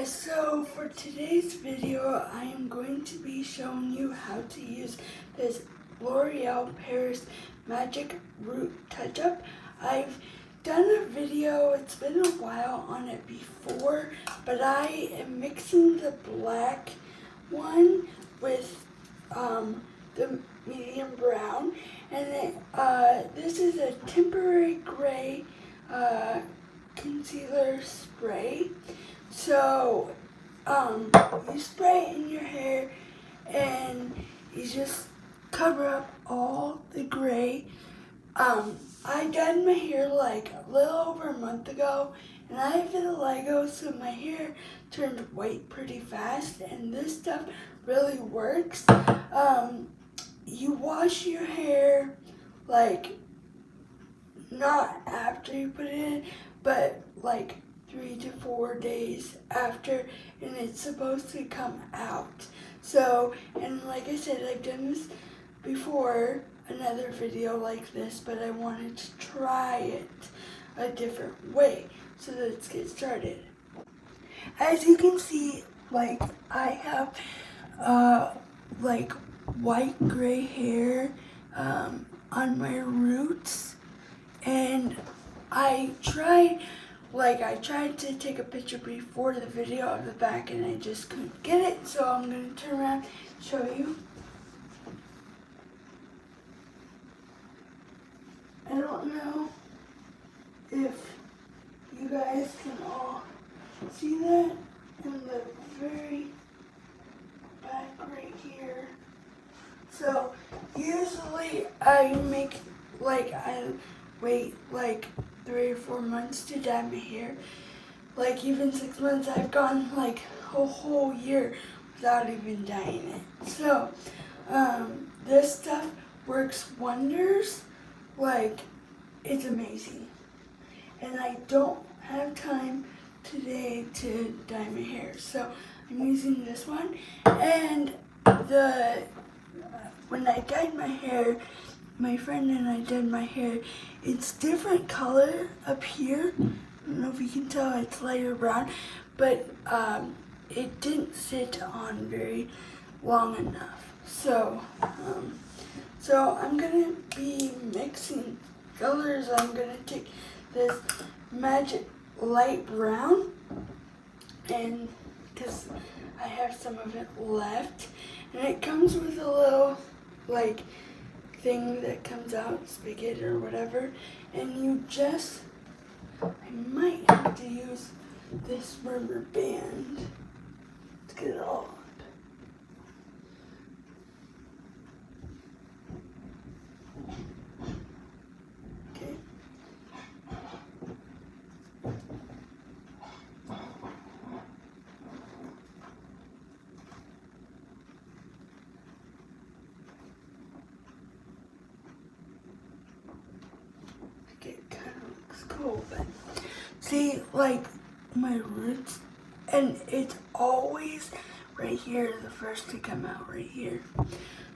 guys, so for today's video I am going to be showing you how to use this L'Oreal Paris Magic Root Touch-Up. I've done a video, it's been a while on it before, but I am mixing the black one with the medium brown, and then, this is a temporary gray concealer spray. So, you spray it in your hair and you just cover up all the gray. I dyed my hair like a little over a month ago, and I have vitiligo, so my hair turned white pretty fast, and this stuff really works. You wash your hair, like, not after you put it in, but like 3 to 4 days after, and it's supposed to come out. So, and like I said, I've done this before, another video like this, but I wanted to try it a different way. So let's get started. As you can see, like, I have like white gray hair on my roots, and I tried to take a picture before the video of the back, and I just couldn't get it, so I'm going to turn around and show you. I don't know if you guys can all see that in the very back right here. So usually I wait like 3 or 4 months to dye my hair. Like even 6 months. I've gone like a whole year without even dyeing it. So this stuff works wonders. Like, it's amazing. And I don't have time today to dye my hair, so I'm using this one. And when I dyed my hair, my friend and I dyed my hair, it's different color up here. I don't know if you can tell, it's lighter brown, but it didn't sit on very long enough. So I'm gonna be mixing colors. I'm gonna take this Magic Light Brown, and because I have some of it left, and it comes with a little like thing that comes out, spigot or whatever, and you just, I might have to use this rubber band to get it all up. Okay. It kind of looks cool, but see, like my roots, and it's always right here, the first to come out right here.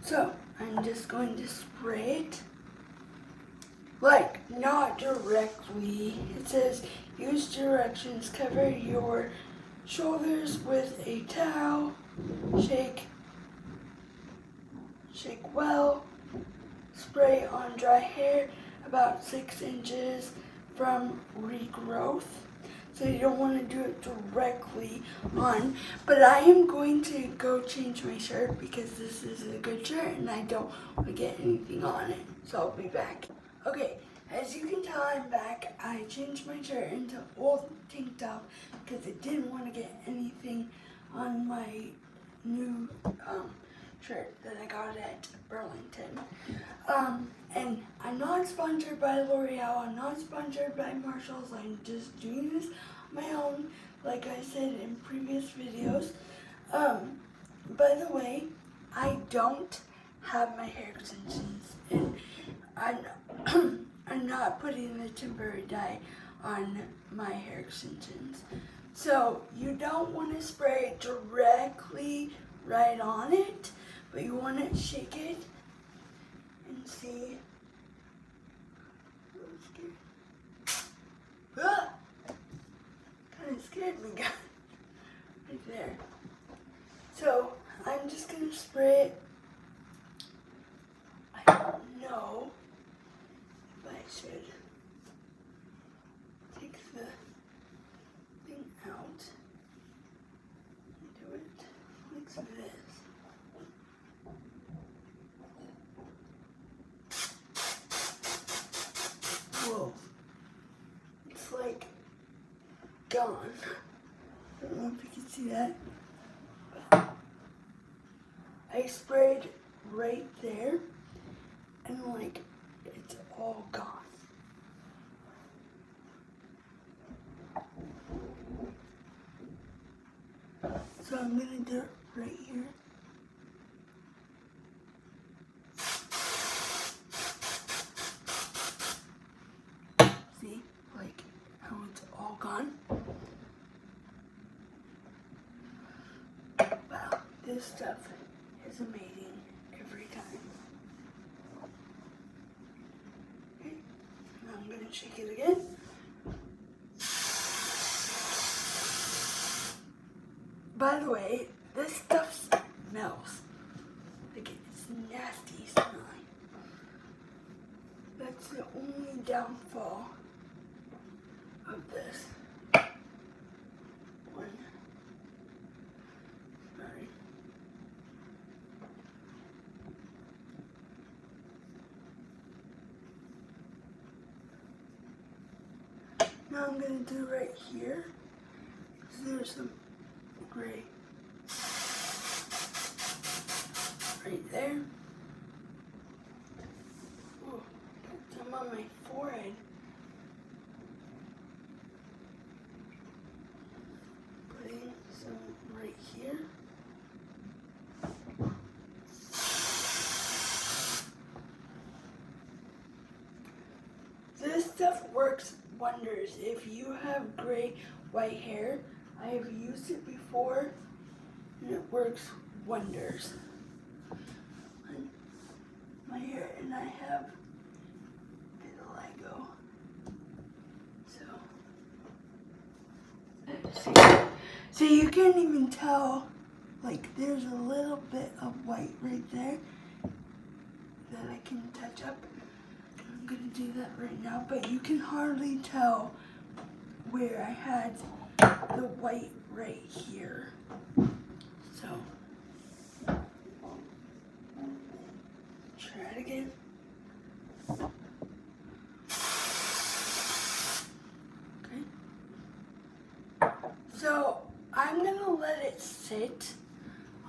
So I'm just going to spray it, like not directly. It says use directions, cover your shoulders with a towel, shake well, spray on dry hair about 6 inches from regrowth. So you don't want to do it directly on, but I am going to go change my shirt because this is a good shirt and I don't want to get anything on it. So I'll be back. Okay, as you can tell, I'm back. I changed my shirt into old tank top because I didn't want to get anything on my new shirt that I got at Burlington. And I'm not sponsored by L'Oreal, I'm not sponsored by Marshalls, I'm just doing this on my own, like I said in previous videos. By the way, I don't have my hair extensions, and I'm not putting the temporary dye on my hair extensions. So you don't want to spray it directly right on it, but you want to shake it and see. Ah! Kind of scared me, guys. there. So I'm just gonna spray it. I don't know if I should take the thing out and do it like this. Whoa, it's like gone. I don't know if you can see that. I sprayed right there and like it's all gone. So I'm gonna do it right here. See, like how it's all gone. Wow, this stuff is amazing every time. Okay, now I'm gonna shake it again. By the way, this stuff smells like it's nasty smelling. That's the only downfall of this one. Sorry. Now I'm gonna do right here. So there's some gray right there. Oh, got some on my forehead. Putting some right here. This stuff works wonders if you have gray white hair. I have used it before and it works wonders on my hair, and I have vitiligo. So you can't even tell, like there's a little bit of white right there that I can touch up. I'm gonna do that right now, but you can hardly tell where I had the white right here. So, try it again. Okay. So, I'm gonna let it sit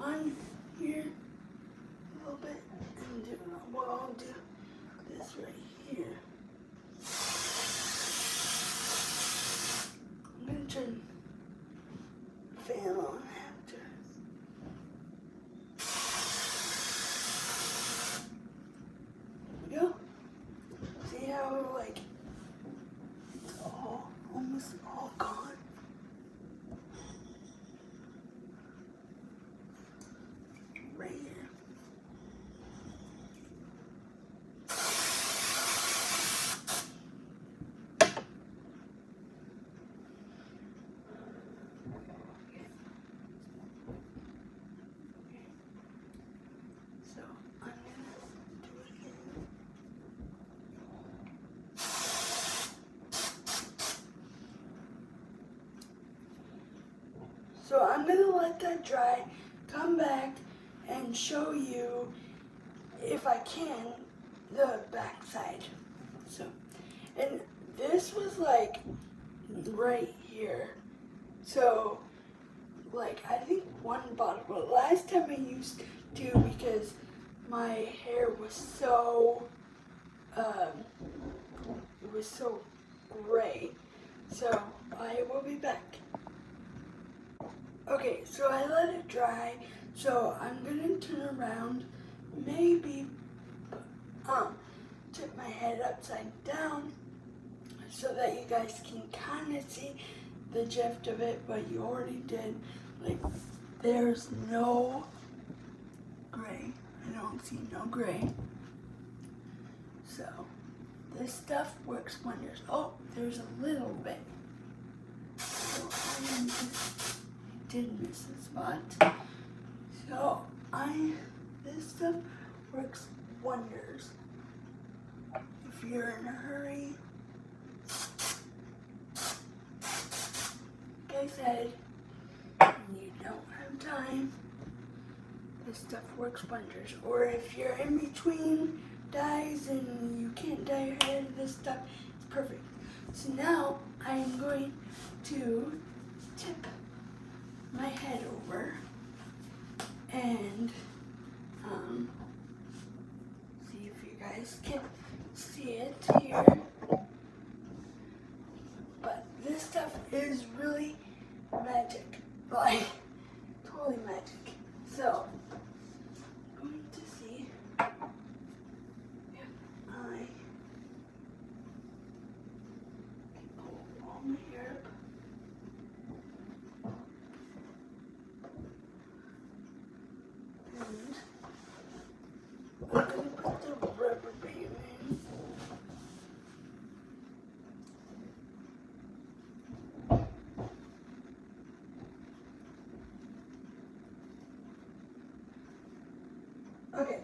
on here a little bit and do, well, I'll do this right here. I'm gonna turn the fan on after. There we go. See how like it's all almost all gone? Right here. So I'm gonna do it again. So I'm gonna let that dry, come back and show you, if I can, the back side. So, and this was like right here. So, like I think one bottle, but last time I used two because my hair was so, it was so gray. So I will be back. Okay, so I let it dry. So I'm gonna turn around, maybe tip my head upside down so that you guys can kind of see the gist of it, but you already did. Like, there's no gray. I don't see no gray. So, this stuff works wonders. Oh, there's a little bit. So I'm going to did miss a spot. So this stuff works wonders. If you're in a hurry, like I said, and you don't have time, this stuff works wonders. Or if you're in between dyes and you can't dye your hair, this stuff is perfect. So now I'm going to tip my head over and see if you guys can see it here. But this stuff is really magic, like totally magic. So I'm going to see if I can pull all my hair up. And I'm going to put the rubber band in. Okay,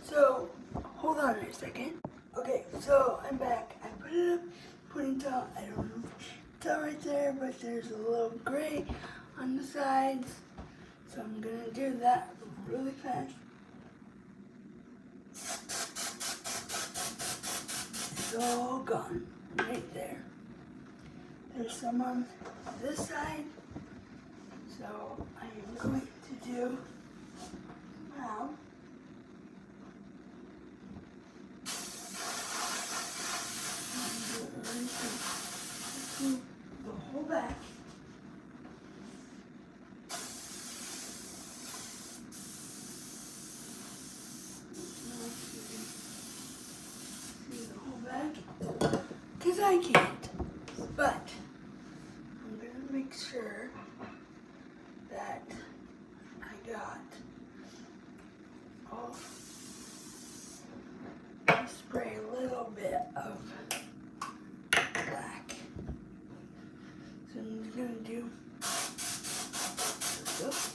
so hold on a second. Okay, so I'm back. I put it up, ponytail. I don't know if it's all right there, but there's a little gray on the sides. So I'm gonna do that really fast. It's all gone right there. There's some on this side. So I am going to do now. The whole back. See the whole back? Because I can't. But I'm going to make sure that I got all. I spray a little bit of black. So I'm just going to do this.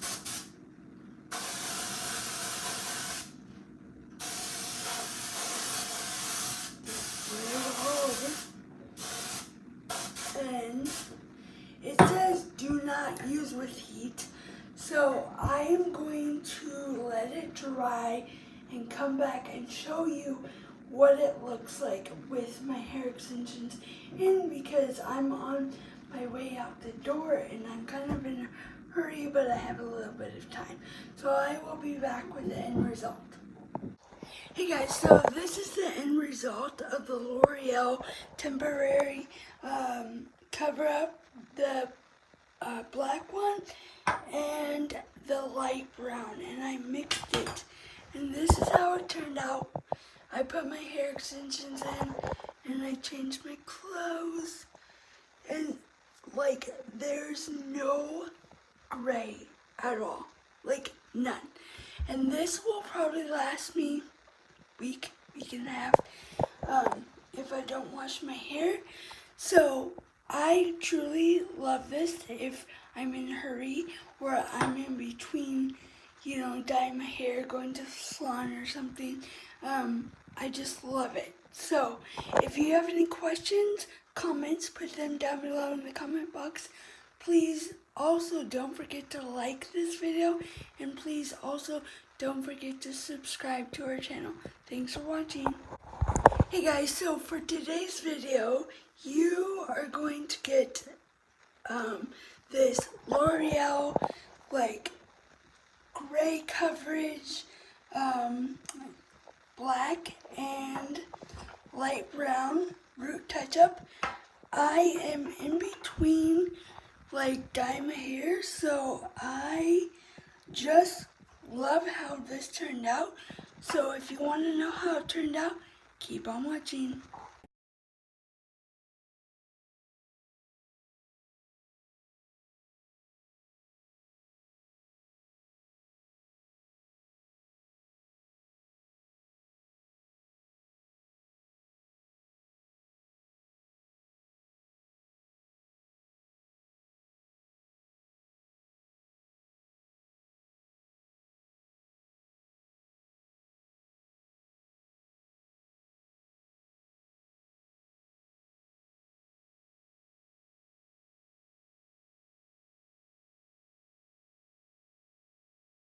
And it says do not use with heat, so I am going to let it dry and come back and show you what it looks like with my hair extensions in, because I'm on my way out the door and I'm kind of in a hurry, but I have a little bit of time. So I will be back with the end result. Hey guys, so this is the end result of the L'Oreal temporary cover-up, the black one and the light brown, and I mixed it, and this is how it turned out. I put my hair extensions in and I changed my clothes, and like there's no gray at all, like none. And this will probably last me week and a half if I don't wash my hair. So I truly love this if I'm in a hurry or I'm in between, dyeing my hair, going to the salon or something. I just love it. So if you have any questions, comments, put them down below in the comment box. Please also don't forget to like this video, and please also don't forget to subscribe to our channel. Thanks for watching. Hey guys, so for today's video, you are going to get this L'Oreal like gray coverage, black and light brown root touch-up. I am in between like dyeing my hair, so I just love how this turned out. So if you want to know how it turned out, keep on watching.